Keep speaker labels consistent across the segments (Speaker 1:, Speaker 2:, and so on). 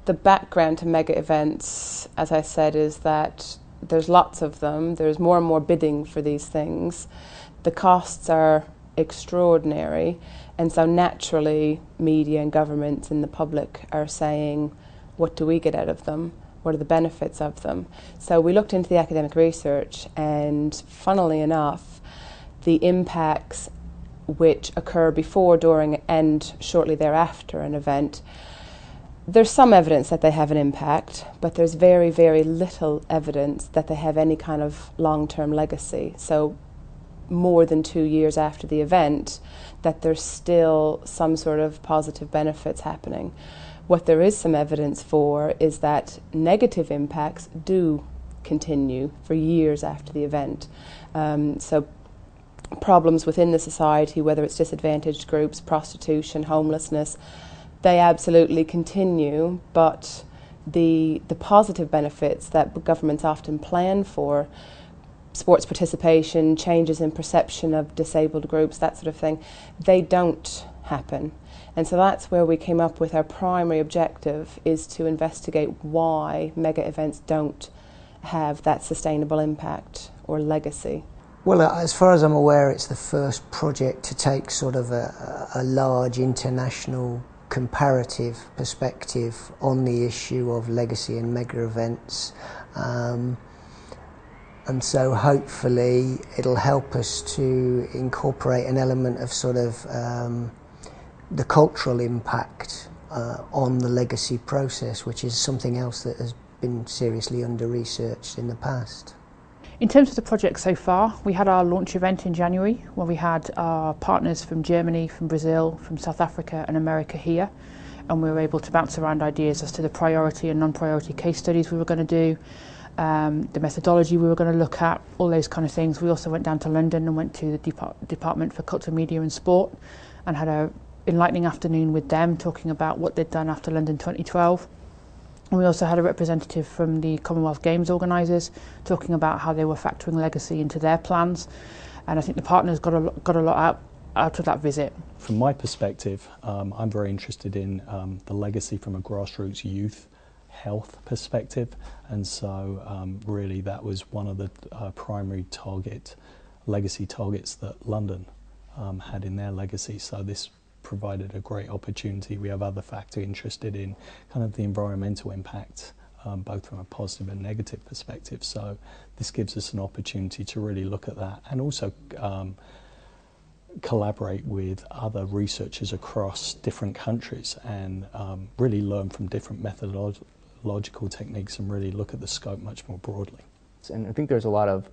Speaker 1: The background to mega events, as I said, is that there's lots of them. There's more and more bidding for these things. The costs are extraordinary, and so naturally media and governments and the public are saying, what do we get out of them? What are the benefits of them? So we looked into the academic research, and funnily enough, the impacts which occur before, during and shortly thereafter an event, there's some evidence that they have an impact, but there's very, very little evidence that they have any kind of long-term legacy. So more than 2 years after the event, that there's still some sort of positive benefits happening. What there is some evidence for is that negative impacts do continue for years after the event. So problems within the society, whether it's disadvantaged groups, prostitution, homelessness, they absolutely continue, but the positive benefits that governments often plan for, sports participation, changes in perception of disabled groups, that sort of thing, they don't happen. And so that's where we came up with our primary objective, is to investigate why mega events don't have that sustainable impact or legacy.
Speaker 2: Well, as far as I'm aware, it's the first project to take sort of a large international comparative perspective on the issue of legacy and mega events. And so hopefully it'll help us to incorporate an element of sort of the cultural impact on the legacy process, which is something else that has been seriously under-researched in the past.
Speaker 3: In terms of the project so far, we had our launch event in January, where we had our partners from Germany, from Brazil, from South Africa and America here, and we were able to bounce around ideas as to the priority and non-priority case studies we were going to do, the methodology we were going to look at, all those kind of things. We also went down to London and went to the Department for Culture, Media and Sport and had an enlightening afternoon with them, talking about what they'd done after London 2012. And we also had a representative from the Commonwealth Games organisers talking about how they were factoring legacy into their plans. And I think the partners got a lot out of that visit.
Speaker 4: From my perspective, I'm very interested in the legacy from a grassroots youth health perspective, and so really that was one of the primary legacy targets that London had in their legacy. So this provided a great opportunity. We have other factors interested in kind of the environmental impact, both from a positive and negative perspective. So this gives us an opportunity to really look at that, and also collaborate with other researchers across different countries, and really learn from different methodological techniques and really look at the scope much more broadly.
Speaker 5: And I think there's a lot of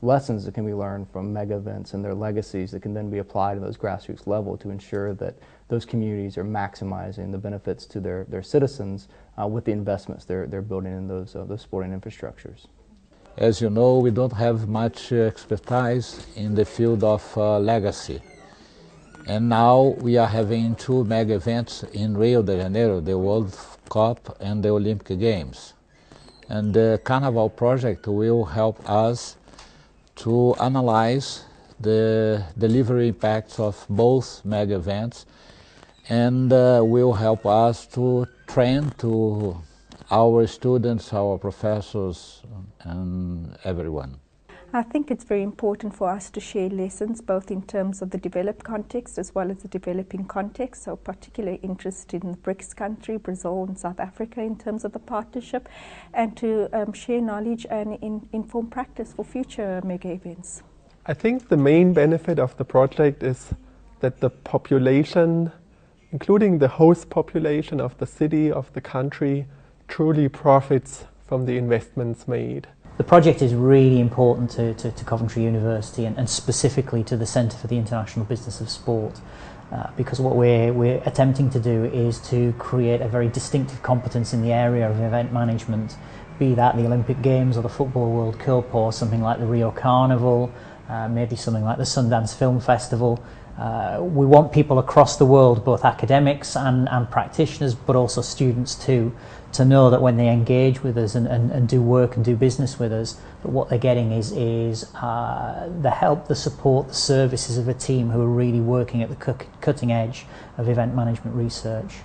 Speaker 5: lessons that can be learned from mega events and their legacies that can then be applied at those grassroots level to ensure that those communities are maximizing the benefits to their citizens with the investments they're building in those sporting infrastructures.
Speaker 6: As you know, we don't have much expertise in the field of legacy. And now we are having two mega events in Rio de Janeiro, the World Cup and the Olympic Games. And the CARNiVAL project will help us to analyze the delivery impacts of both mega events, and will help us to train to our students, our professors, and everyone.
Speaker 7: I think it's very important for us to share lessons both in terms of the developed context as well as the developing context, so particularly interested in the BRICS country, Brazil and South Africa in terms of the partnership, and to share knowledge and inform practice for future mega events.
Speaker 8: I think the main benefit of the project is that the population, including the host population of the city, of the country, truly profits from the investments made.
Speaker 9: The project is really important to Coventry University and specifically to the Centre for the International Business of Sport, because what we're attempting to do is to create a very distinctive competence in the area of event management, be that the Olympic Games or the Football World Cup or something like the Rio CARNiVAL, maybe something like the Sundance Film Festival. We want people across the world, both academics and practitioners, but also students too, to know that when they engage with us and do work and do business with us, that what they're getting is the help, the support, the services of a team who are really working at the cutting edge of event management research.